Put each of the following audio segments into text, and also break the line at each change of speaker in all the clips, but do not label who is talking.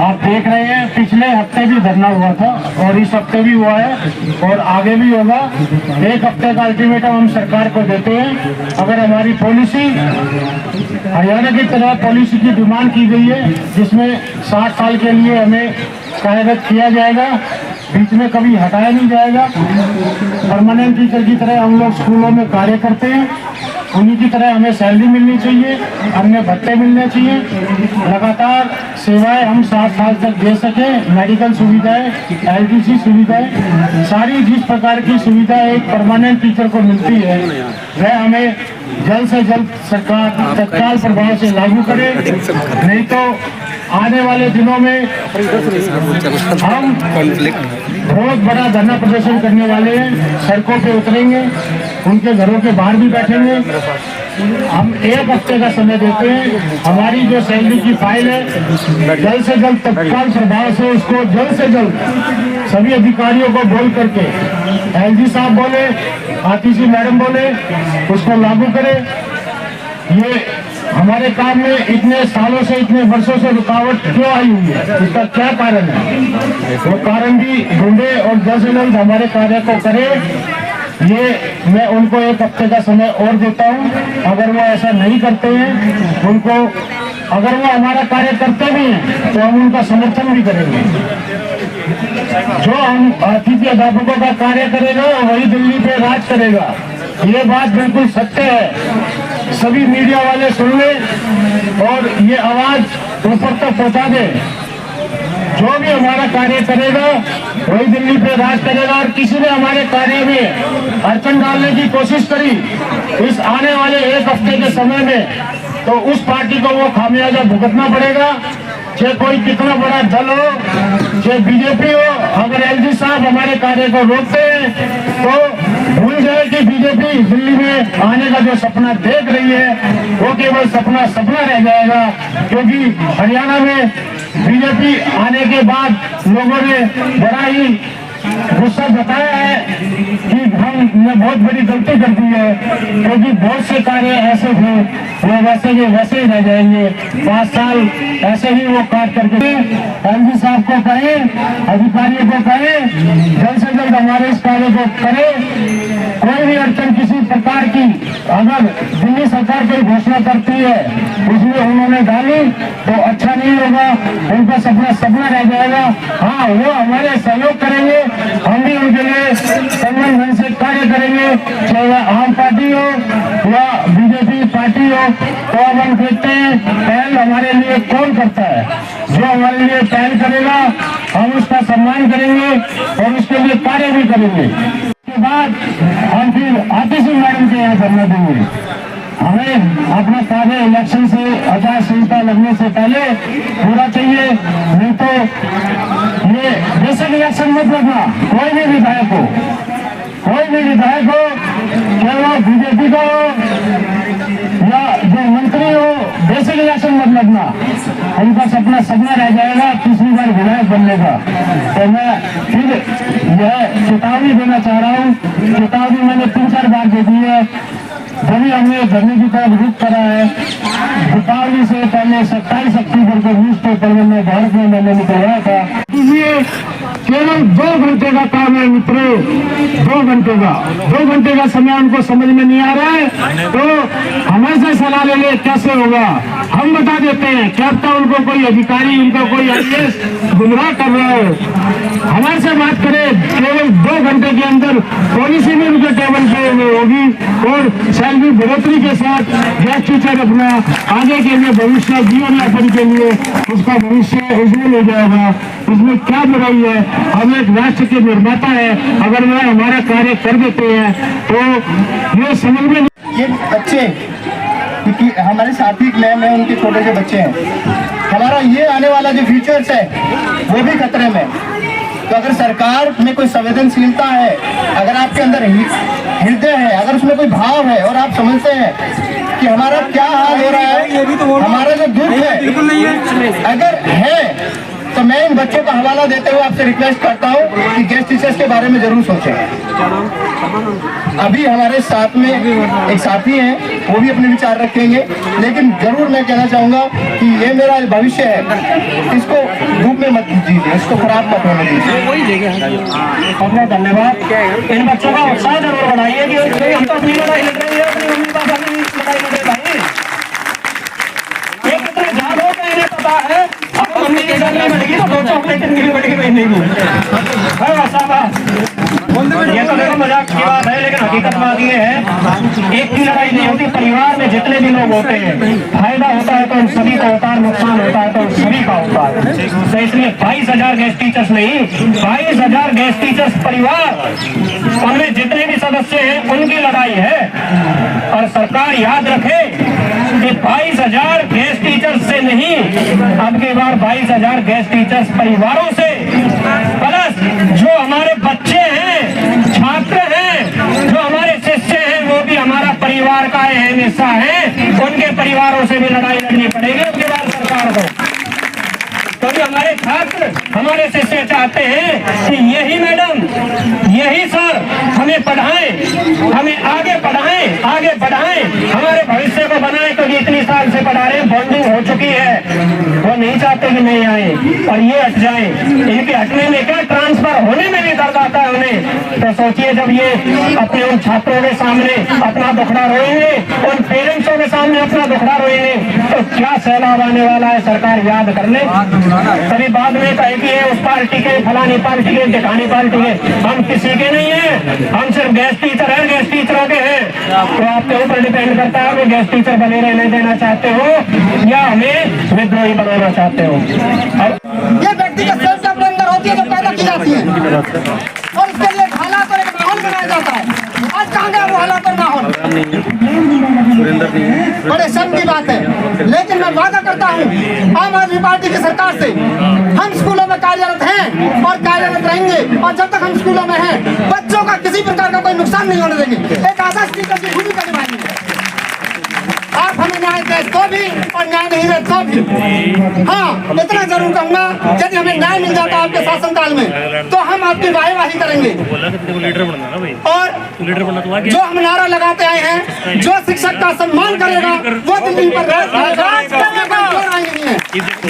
आप देख रहे हैं पिछले हफ्ते भी धरना हुआ था और इस हफ्ते भी हुआ है और आगे भी होगा। एक हफ्ते का अल्टीमेटम हम सरकार को देते हैं। अगर हमारी पॉलिसी हरियाणा की तरह पॉलिसी की डिमांड की गई है जिसमें 60 साल के लिए हमें कार्यरत किया जाएगा, बीच में कभी हटाया नहीं जाएगा। परमानेंट टीचर की तरह हम लोग स्कूलों में कार्य करते हैं, उन्हीं की तरह हमें सैलरी मिलनी चाहिए, अन्य भत्ते मिलने चाहिए, लगातार सेवाएं हम 60 साल तक दे सकें। मेडिकल सुविधाएं, LTC सुविधाएं, सारी जिस प्रकार की सुविधा एक परमानेंट टीचर को मिलती है वह हमें जल्द से जल्द सरकार तत्काल प्रभाव से लागू करे, नहीं तो आने वाले दिनों में हम बहुत बड़ा धरना प्रदर्शन करने वाले हैं। सड़कों पे उतरेंगे, उनके घरों के बाहर भी बैठेंगे। हम एक हफ्ते का समय देते हैं। हमारी जो सैलरी की फाइल है जल्द से जल्द तत्काल प्रभाव से उसको जल्द से जल्द सभी अधिकारियों को बोल करके, LG साहब बोले, RTC मैडम बोले, उसको लागू करें। ये हमारे काम में इतने सालों से, इतने वर्षों से रुकावट क्यों आई हुई है, इसका क्या कारण है, वो कारण भी ढूंढे और जल्द से जल्द हमारे कार्य को करें। ये मैं उनको एक हफ्ते का समय और देता हूँ। अगर वो ऐसा नहीं करते हैं, उनको अगर वो हमारा कार्य करते भी हैं तो हम उनका समर्थन भी करेंगे। जो हम अतिथि अध्यापकों का कार्य करेगा वही दिल्ली पे राज करेगा, ये बात बिल्कुल सत्य है। सभी मीडिया वाले सुन ले और ये आवाज ऊपर तक पहुंचा दे। जो भी हमारा कार्य करेगा वही दिल्ली पे राज करेगा। और किसी ने हमारे कार्य में अड़चन डालने की कोशिश करी इस आने वाले एक हफ्ते के समय में, तो उस पार्टी को वो खामियाजा भुगतना पड़ेगा। चाहे कोई कितना बड़ा दल हो, चाहे बीजेपी हो, अगर LG साहब हमारे कार्य को रोकते हैं तो भूल जाए कि बीजेपी दिल्ली में आने का जो सपना देख रही है वो केवल सपना रह जाएगा। क्योंकि हरियाणा में बीजेपी आने के बाद लोगों ने बड़ा ही गुस्सा बताया है कि हमने बहुत बड़ी गलती कर दी है, क्योंकि बहुत से कार्य ऐसे थे वो वैसे के वैसे ही रह जाएंगे। 5 साल ऐसे ही वो काट करके LG साहब को कहें, अधिकारियों को कहें, जल्द से जल्द हमारे इस कार्य को करें। कोई भी अड़चन किसी प्रकार की अगर दिल्ली सरकार कोई घोषणा करती है उसमें उन्होंने डाली तो अच्छा नहीं होगा, उनका सपना रह जाएगा। हाँ, वो हमारे सहयोग करेंगे, हम भी उनके लिए संगठन ढंग से कार्य करेंगे, चाहे वह आम पार्टी हो या बीजेपी पार्टी हो। तो अब हम देखते हैं पहल हमारे लिए कौन करता है। जो हमारे लिए पहल करेगा हम उसका सम्मान करेंगे और उसके लिए कार्य भी करेंगे। उसके बाद हम फिर RTC मैडम के यहाँ धरना देंगे। हमें अपना कार्य इलेक्शन से आचार संहिता लगने से पहले पूरा चाहिए, नहीं तो ये बेसिक इलेक्शन मत लगना। कोई भी विधायक हो, चाहे वो बीजेपी का हो या जो मंत्री हो, बेसिक इलेक्शन मत लगना। उनका सपना रह जाएगा तीसरी बार विधायक बनने का। तो मैं फिर यह चेतावनी देना चाह रहा हूँ। चेतावनी मैंने 3-4 बार दे दी है। जब हमने धरने की तरफ रुख करा है, दीपावली से पहले 27 अक्टूबर को न्यूज़पेपर में भारत में मैंने निकलवाया था। इसलिए केवल 2 घंटे का काम है मित्रों, 2 घंटे का समय उनको समझ में नहीं आ रहा है तो हमें से सलाह ले ले कैसे होगा। हम बता देते हैं, क्या पता उनको कोई अधिकारी, उनका कोई IAS गुमराह कर रहा हो। हमारे से बात करें, केवल 2 घंटे के अंदर पॉलिसी भी उनके टेबल पे होगी और सैलरी बढ़ोतरी के साथ गेस्ट टीचर अपना आगे के लिए भविष्य जीवन यापन के लिए उसका भविष्य उज्जवल हो जाएगा। इसमें क्या बुराई है? हम एक राष्ट्र के निर्माता है, अगर वह हमारा कार्य कर देते हैं तो ये समझ में
ये बच्चे, क्योंकि हमारे साथी में उनके छोटे से बच्चे हैं, हमारा ये आने वाला जो फ्यूचर्स है वो भी खतरे में। तो अगर सरकार में कोई संवेदनशीलता है, अगर आपके अंदर हृदय है, अगर उसमें कोई भाव है और आप समझते हैं कि हमारा क्या हाल हो रहा है, हमारा जो दुख है, अगर है तो मैं मैं इन बच्चों का हवाला देते हुए आपसे रिक्वेस्ट करता हूँ कि गेस्ट टीचर्स के बारे में जरूर सोचें। अभी हमारे साथ में एक साथी हैं, वो भी अपने विचार रखेंगे, लेकिन जरूर मैं कहना चाहूंगा कि ये मेरा भविष्य है, इसको धूप में मत दीजिए, इसको खराब मत होने दीजिए।
बहुत धन्यवाद। इन बच्चों का उत्साह जरूर बढ़ाइए कि हम तो अपनी लड़ाई लड़ रहे हैं, अपनी मम्मी पापा की लड़ाई लड़ रहे भाई। ये कितने जान हो गए इन्हें पता है, अब मम्मी के घर में बढ़ेगी तो 2 चॉकलेट भी बढ़ेगी महीने को। ये तो देखो मजाक की बात है, लेकिन हकीकत बात ये है, एक की लड़ाई नहीं होती, परिवार में जितने भी लोग होते हैं, फायदा होता है तो उन सभी का होता है, नुकसान होता है तो उन सभी का होता है। तो इसलिए 22,000 गेस्ट टीचर्स नहीं, 22,000 गेस्ट टीचर्स परिवार, उनमें जितने भी सदस्य हैं उनकी लड़ाई है। और सरकार याद रखे कि 22,000 गेस्ट टीचर्स से नहीं, अब की बार 22,000 गेस्ट टीचर्स परिवारों से, प्लस जो हमारे बच्चे हैं, छात्र हैं, जो हमारे शिष्य हैं, वो भी हमारा परिवार का अहम हिस्सा है, उनके परिवारों से भी लड़ाई लड़नी पड़ेगी अब की बार सरकार को। क्योंकि हमारे छात्र, हमारे शिष्य चाहते हैं कि यही मैडम, यही सर हमें पढ़ाएं, हमें आगे पढ़ाएं, आगे बढ़ाएं, हमारे भविष्य को बनाएं। क्योंकि इतनी साल से पढ़ा रहे हैं, बॉन्डिंग हो चुकी है, वो नहीं चाहते कि नहीं आए और ये हट जाए। इनके हटने में क्या, ट्रांसफर होने में भी दर्द आता है उन्हें। तो सोचिए जब ये अपने उन छात्रों के सामने अपना दुखड़ा रोएंगे, उन पेरेंट्सों के सामने अपना दुखड़ा रोएंगे, तो क्या सैलाब आने वाला है, सरकार याद कर ले। कभी बाद में कहे कि ये उस पार्टी के, फलानी पार्टी के, टिकानी पार्टी के, हम किसी के नहीं है, हम सिर्फ गेस्ट टीचर हैं, गेस्ट टीचरों के हैं। तो आपके ऊपर डिपेंड करता है कि गेस्ट टीचर बने रहने देना चाहते हो या हमें विद्रोही बनाना चाहते हो।
ये व्यक्तिगत सेल्फ डेवलपमेंट होती है जो पैदा की जाती है और उसके लिए हालात और एक माहौल बनाया जाता है। आज कहाँ गया वो हालात और माहौल, बड़े शर्म की बात है। लेकिन मैं वादा करता हूँ आम आदमी पार्टी की सरकार से, हम स्कूलों में कार्यरत हैं और कार्यरत रहेंगे, और जब तक हम स्कूलों में हैं बच्चों का किसी प्रकार का कोई नुकसान नहीं होने देंगे। एक आदर्श टीचर की भूमिका निभाएंगे। आप हमें न्याय दे तो भी और न्याय नहीं दे तो भी। हाँ, इतना जरूर कहूँगा, यदि हमें न्याय मिल जाता आपके शासनकाल में तो हम आपकी वाहवाही करेंगे। और जो हम नारा लगाते आए हैं, जो शिक्षक का सम्मान करेगा वो दिल्ली पर राज करेगा,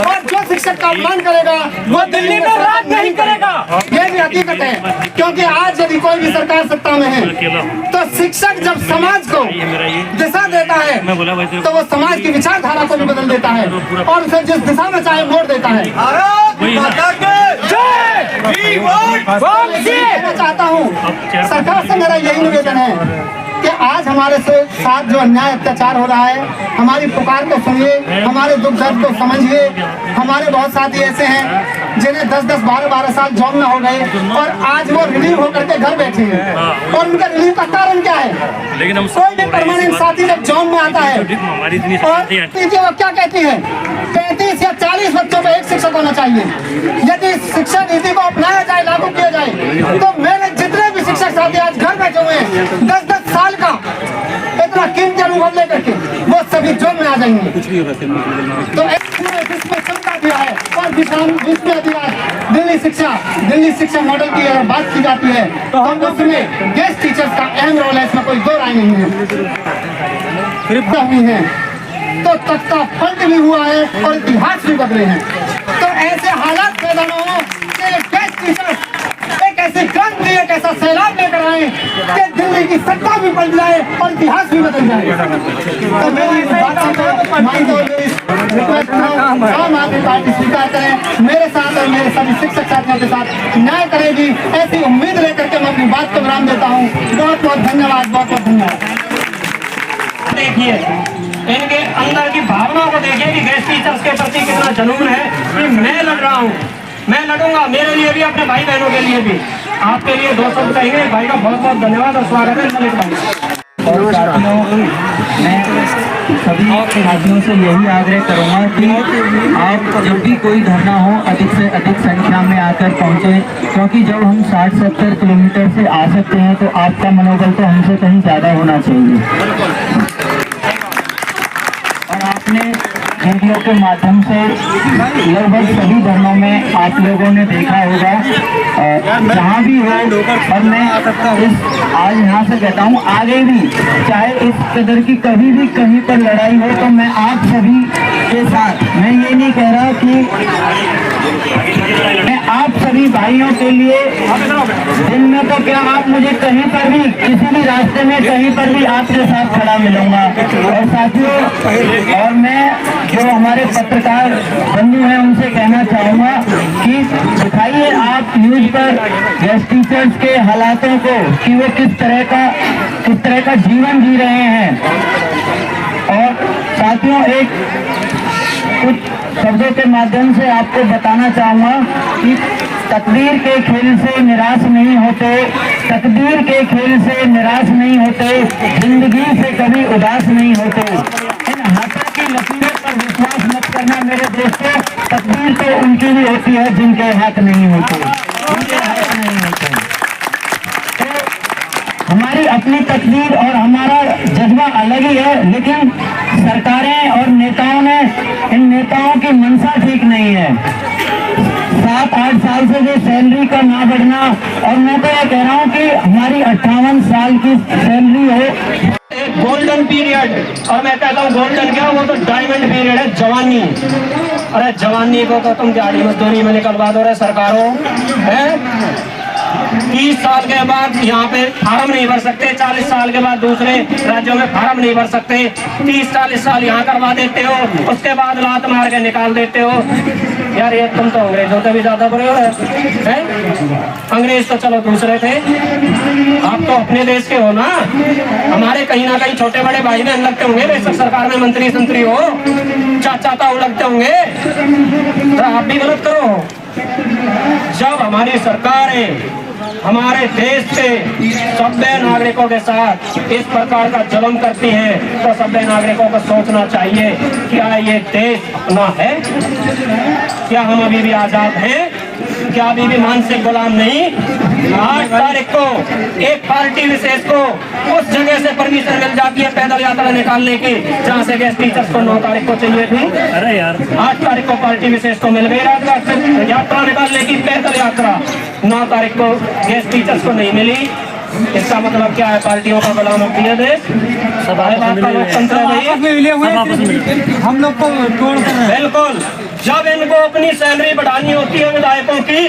और जो शिक्षक का अपमान करेगा वो दिल्ली में राज नहीं करेगा। ये भी हकीकत है, क्योंकि आज यदि कोई भी सरकार सत्ता में है तो शिक्षक जब समाज को दिशा देता है तो वो समाज की विचारधारा को भी बदल देता है और उसे जिस दिशा में चाहे मोड़ देता है। मैं चाहता हूँ सरकार से मेरा यही निवेदन है कि आज हमारे साथ जो अन्याय अत्याचार हो रहा है, हमारी पुकार को सुनिए, हमारे दुख दर्द को समझिए। हमारे बहुत साथी ऐसे हैं जिन्हें 10-10, 12-12 साल जॉब में हो गए और आज वो रिलीव होकर के घर बैठे हैं। और उनका रिलीव का कारण क्या है?
लेकिन हम
कोई भी परमानेंट साथी जब जॉब में आता है और वो क्या कहती है, 35 या 40 बच्चों में एक शिक्षक होना चाहिए। यदि शिक्षा नीति को अपनाया जाए, लागू किया जाए, तो मेरे जितने भी शिक्षक साथी आज घर बैठे हुए हैं 10-10 साल का इतना कीमती अनुभव लेकर के, वो सभी जॉब में आ जाएंगे। तो इसमें क्षमता दिया है। और दिल्ली शिक्षा मॉडल की अगर बात की जाती है तो हम उसमें गेस्ट टीचर्स का अहम रोल है, इसमें कोई दो राय नहीं है। तो तख्ता पलट भी हुआ है और इतिहास भी बदले हैं। तो ऐसे हालात पैदा न हो कि गेस्ट टीचर्स एक ऐसी क्रांति, एक ऐसा सैलाब लेकर आए कि दिल्ली की सत्ता भी बदल जाए और इतिहास भी बदल जाए। तो मेरी आम आदमी पार्टी स्वीकार करें, मेरे साथ और मेरे सभी शिक्षक साथियों के साथ न्याय करेगी, ऐसी उम्मीद लेकर के मैं अपनी बात को विराम देता हूँ। बहुत बहुत धन्यवाद, बहुत बहुत धन्यवाद।
देखिए इनके अंदर की भावना को देखिए कि गेस्ट टीचर्स के प्रति कितना जुनून है कि मैं लड़ रहा हूँ, मैं लड़ूंगा, मेरे लिए भी, अपने भाई बहनों के लिए भी। आपके लिए 2 शब्द कहेंगे। भाई का बहुत बहुत धन्यवाद और स्वागत है ललित भाई।
और साथियों, मैं सभी साथियों से यही आग्रह करूंगा कि आप जब भी कोई धरना हो अधिक से अधिक संख्या में आकर पहुंचे, क्योंकि जब हम 60-70 किलोमीटर से आ सकते हैं तो आपका मनोबल तो हमसे कहीं ज़्यादा होना चाहिए। और आपने वीडियो के माध्यम से लगभग सभी धर्मों में आप लोगों ने देखा होगा, जहाँ भी हो। और मैं आज यहाँ से कहता हूँ, आगे भी चाहे इस कदर की कभी भी कहीं पर लड़ाई हो तो मैं आप सभी के साथ, मैं ये नहीं कह रहा कि मैं आप सभी भाइयों के लिए दिन में तो क्या, आप मुझे कहीं पर भी किसी भी रास्ते में कहीं पर भी आपके साथ खड़ा मिलूंगा। और साथियों, और मैं जो हमारे पत्रकार बंधु हैं उनसे कहना चाहूंगा कि दिखाइए आप न्यूज पर गेस्ट टीचर्स के हालातों को कि वो किस तरह का जीवन जी रहे हैं। और साथियों, एक कुछ शब्दों के माध्यम से आपको बताना चाहूंगा कि तकदीर के खेल से निराश नहीं होते, तकदीर के खेल से निराश नहीं होते, जिंदगी से कभी उदास नहीं होते। इन हाथों की लकीरों पर विश्वास मत करना मेरे दोस्तों, तकदीर तो उनकी भी होती है जिनके हाथ नहीं होते, उनके हाथ नहीं होते। हमारी अपनी तकदीर और हमारा जज्बा अलग ही है, लेकिन सरकारें और नेताओं ने, इन नेताओं की मंशा ठीक नहीं है। 7-8 साल से जो सैलरी का ना बढ़ना, और मैं तो ये कह रहा हूँ कि हमारी 58 साल की सैलरी हो,
एक गोल्डन पीरियड, और मैं कहता हूँ गोल्डन क्या, वो तो डायमंड पीरियड है, जवानी। अरे जवानी को तो तुम दिहाड़ी मजदूरी में निकलवा दो रे सरकारों, है 30 साल के बाद यहाँ पे फार्म नहीं भर सकते, 40 साल के बाद दूसरे राज्यों में फार्म नहीं भर सकते, 30-40 साल यहाँ करवा देते हो, उसके बाद लात मार के निकाल देते हो। यार ये तुम तो अंग्रेजों से भी ज्यादा बुरे हो, हैं? अंग्रेज तो चलो दूसरे थे, आप तो अपने देश के हो ना। हमारे कहीं ना कहीं छोटे बड़े भाई बहन लगते होंगे, बेशक सरकार में मंत्री संतरी हो, चाचा ताऊ लगते होंगे, तो आप भी गलत करो। जब हमारी सरकारें हमारे देश के सभ्य नागरिकों के साथ इस प्रकार का जुल्म करती है, तो सभ्य नागरिकों को सोचना चाहिए, क्या ये देश अपना है? क्या हम अभी भी आजाद हैं? क्या अभी भी मानसिक गुलाम नहीं? 8 तारीख को एक पार्टी विशेष को उस जगह से परमिशन मिल जाती है पैदल यात्रा निकालने की, जहाँ से गेस्ट टीचर्स को 9 तारीख को चाहिए थी। अरे यार 8 तारीख को पार्टी विशेष को मिल गई राजघाट से यात्रा निकालने की, पैदल यात्रा। 9 तारीख को गेस्ट टीचर्स को नहीं मिली। इसका मतलब क्या है? पार्टियों का गुलाम है देश, सभाएं बात का लोकतंत्र है भाई,
हम लोग को तोड़ कर।
बिल्कुल। जब इनको अपनी सैलरी बढ़ानी होती है विधायकों की,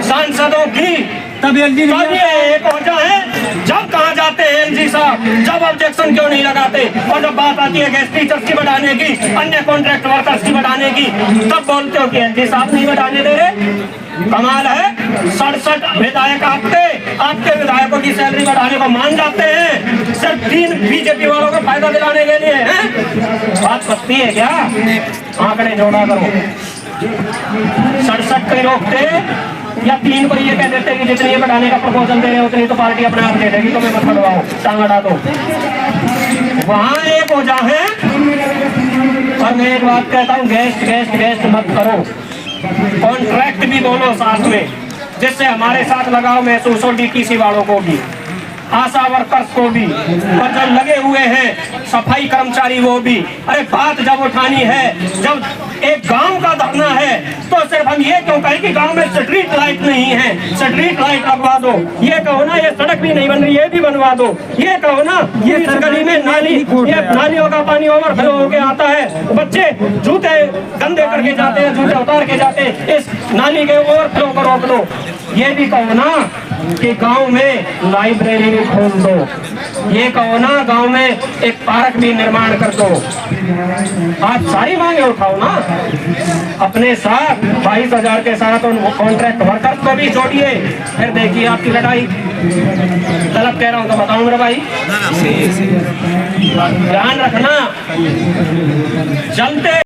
सांसदों की, तब ये एक वजह है। जब कहाँ जाते हैं एलजी साहब, जब ऑब्जेक्शन क्यों नहीं लगाते? और जब बात आती है गेस्ट टीचर्स की बढ़ाने की, अन्य कॉन्ट्रैक्ट वर्कर्स की बढ़ाने की, तब बोलते हो कि एलजी साहब नहीं बढ़ाने दे रहे। कमाल है, 67 विधायक आपके विधायकों की सैलरी बढ़ाने को मान जाते हैं, सिर्फ 3 बीजेपी वालों को फायदा दिलाने के लिए। हैं? बात सस्ती है क्या? आंकड़े जोड़ा करो। 67 को रोकते या 3 को ये कह देते कि जितनी ये बढ़ाने का प्रपोजल दे रहे हो उतनी तो पार्टी अपने आप दे देगी, तो मैं मत बढ़वाओ, टांग अड़ा दो। वहां एक वजह है। और मैं एक बात कहता हूँ, गेस्ट मत करो, कॉन्ट्रैक्ट भी बोलो साथ में, जिससे हमारे साथ लगाव महसूस हो, डीटीसी वालों को भी, आशा वर्कर्स को भी, और जो लगे हुए हैं सफाई कर्मचारी वो भी। अरे बात जब उठानी है, जब एक गांव का धरना है, तो सिर्फ हम ये क्यों कहें कि गांव में स्ट्रीट लाइट नहीं है, स्ट्रीट लाइट लगवा दो। ये कहो ना ये सड़क भी नहीं बन रही, ये भी बनवा दो। ये कहो ना ये इस गली में नाली, ये नालियों का पानी ओवरफ्लो होके आता है, बच्चे जूते गंदे करके जाते हैं, जूते उतार के जाते हैं, इस नाली के ओवरफ्लो को रोक दो। ये भी कहो ना कि गांव में लाइब्रेरी भी खोल दो। ये कहो ना गांव में एक पार्क भी निर्माण कर दो। आप सारी मांगे उठाओ ना, अपने साथ 22,000 के साथ उन कॉन्ट्रैक्ट वर्कर्स को भी जोड़िए, फिर देखिए आपकी लड़ाई। गलत कह रहा हूं तो बताऊं मेरे भाई, ध्यान रखना। जलते